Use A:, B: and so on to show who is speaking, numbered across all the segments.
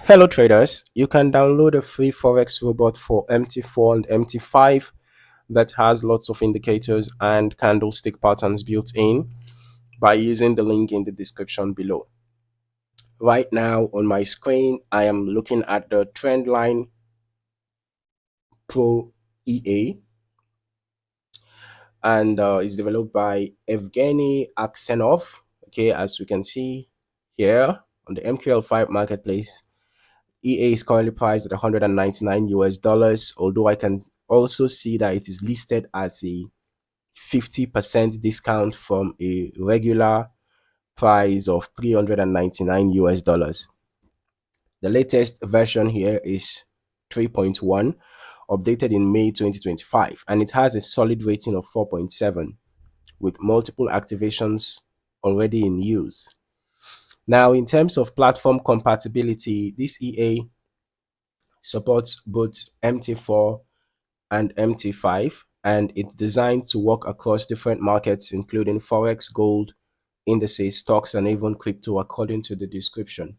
A: Hello traders, you can download a free Forex robot for MT4 and MT5 that has lots of indicators and candlestick patterns built in by using the link in the description below. Right now on my screen, I am looking at the Trendline Pro EA, and it's developed by Evgeny Aksenov. Okay, as we can see here on the MQL5 Marketplace, EA is currently priced at 199 US dollars, although I can also see that it is listed as a 50% discount from a regular price of 399 US dollars. The latest version here is 3.1, updated in May 2025, and it has a solid rating of 4.7 with multiple activations already in use. Now, in terms of platform compatibility, this EA supports both MT4 and MT5, and it's designed to work across different markets, including Forex, gold, indices, stocks, and even crypto, according to the description.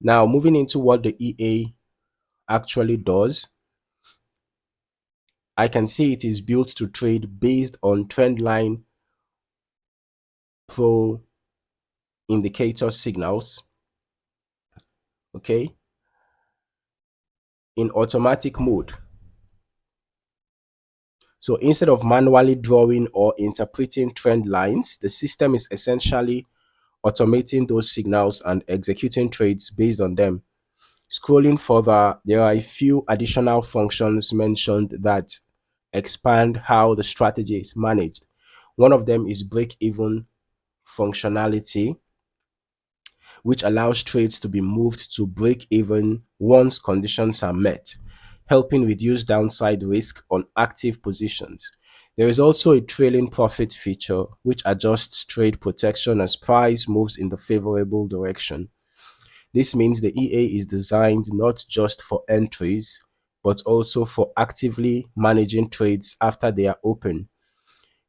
A: Now, moving into what the EA actually does, I can see it is built to trade based on trendline pro indicator signals, okay, in automatic mode. So instead of manually drawing or interpreting trend lines, the system is essentially automating those signals and executing trades based on them. Scrolling further, there are a few additional functions mentioned that expand how the strategy is managed. One of them is break even functionality, which allows trades to be moved to break even once conditions are met, helping reduce downside risk on active positions. There is also a trailing profit feature, which adjusts trade protection as price moves in the favorable direction. This means the EA is designed not just for entries, but also for actively managing trades after they are open.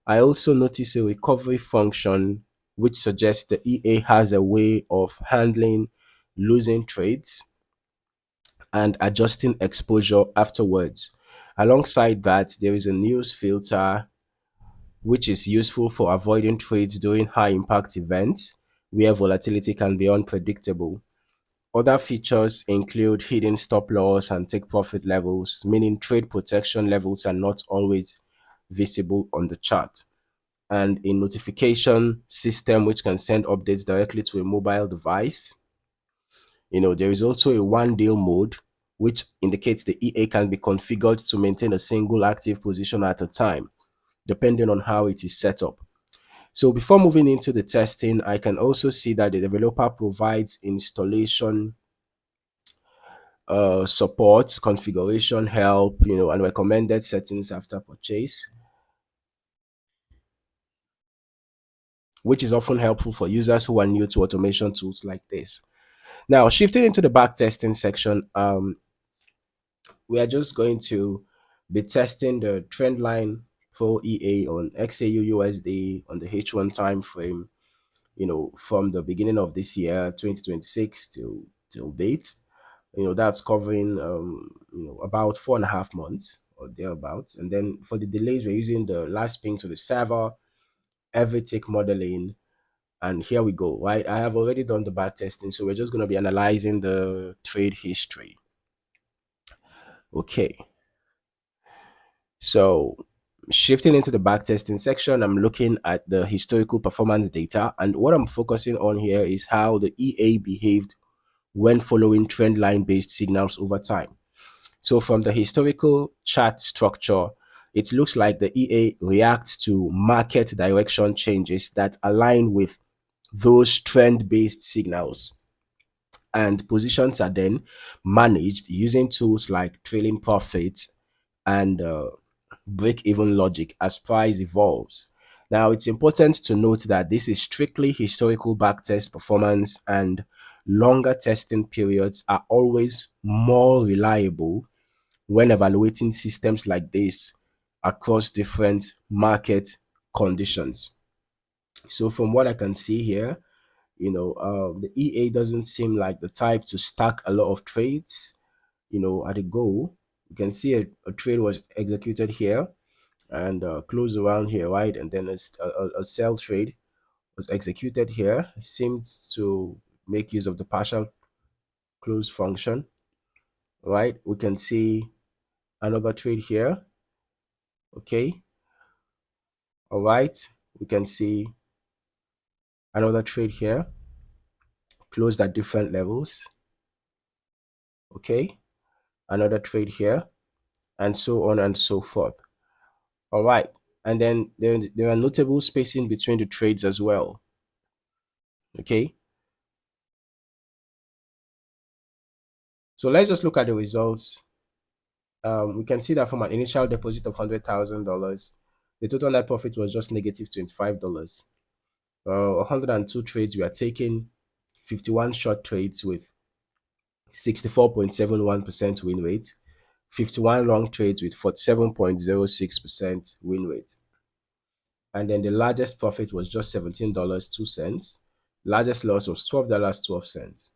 A: I also notice a recovery function which suggests the EA has a way of handling losing trades and adjusting exposure afterwards. Alongside that, there is a news filter which is useful for avoiding trades during high impact events where volatility can be unpredictable. Other features include hidden stop loss and take profit levels, meaning trade protection levels are not always visible on the chart, and a notification system which can send updates directly to a mobile device. There is also a one deal mode, which indicates the EA can be configured to maintain a single active position at a time, depending on how it is set up. So before moving into the testing, I can also see that the developer provides installation support, configuration help, and recommended settings after purchase, which is often helpful for users who are new to automation tools like this. Now, shifting into the backtesting section, we are just going to be testing the trend line for EA on XAU USD on the H1 time frame, from the beginning of this year, 2026 till date. That's covering about 4.5 months or thereabouts. And then for the delays, we're using the last ping to the server, every tick modeling, and here we go. Right, I have already done the back testing, so we're just going to be analyzing the trade history. Okay, so shifting into the backtesting section, I'm looking at the historical performance data, and what I'm focusing on here is how the EA behaved when following trend line based signals over time. So from the historical chart structure, it looks like the EA reacts to market direction changes that align with those trend based signals, and positions are then managed using tools like trailing profits and break even logic as price evolves. Now, it's important to note that this is strictly historical backtest performance, and longer testing periods are always more reliable when evaluating systems like this across different market conditions. So, from what I can see here, The EA doesn't seem like the type to stack a lot of trades, at a go. You can see a trade was executed here and close around here, right? And then a sell trade was executed here. It seems to make use of the partial close function, right? We can see another trade here. Okay. All right. We can see another trade here, closed at different levels. Okay. Another trade here, and so on and so forth. All right. And then there are notable spacing between the trades as well. Okay. So let's just look at the results. We can see that from an initial deposit of $100,000, the total net profit was just negative $25. 102 trades we are taking, 51 short trades with 64.71% win rate, 51 long trades with 47.06% win rate. And then the largest profit was just $17.02. Largest loss was $12.12.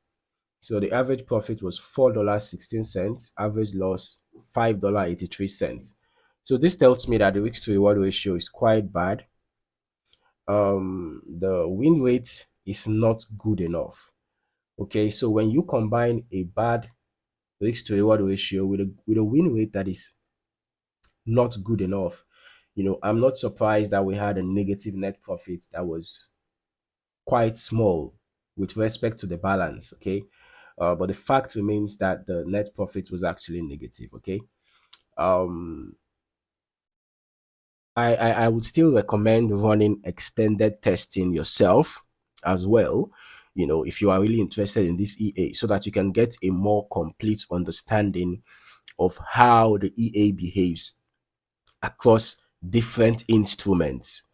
A: So the average profit was $4.16, average loss $5.83. So this tells me that the risk to reward ratio is quite bad. The win rate is not good enough. Okay, so when you combine a bad risk to reward ratio with a win rate that is not good enough, I'm not surprised that we had a negative net profit that was quite small with respect to the balance. Okay, but the fact remains that the net profit was actually negative. Okay, um, I would still recommend running extended testing yourself as well. If you are really interested in this EA, so that you can get a more complete understanding of how the EA behaves across different instruments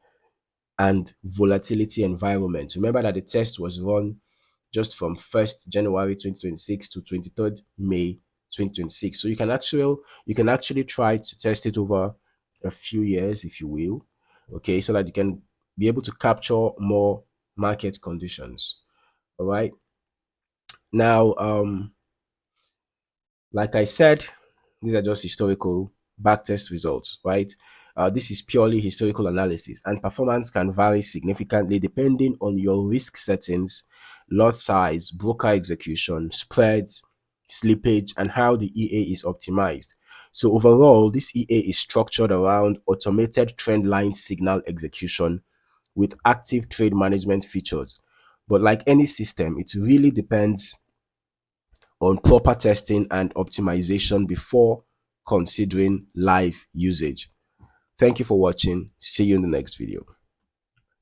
A: and volatility environments. Remember that the test was run just from 1st January 2026 to 23rd May 2026. So you can actually try to test it over a few years, if you will, okay, so that you can be able to capture more market conditions. All right. Now, like I said, these are just historical backtest results, right? This is purely historical analysis, and performance can vary significantly depending on your risk settings, lot size, broker execution, spreads, slippage, and how the EA is optimized. So overall, this EA is structured around automated trend line signal execution with active trade management features. But like any system, it really depends on proper testing and optimization before considering live usage. Thank you for watching. See you in the next video.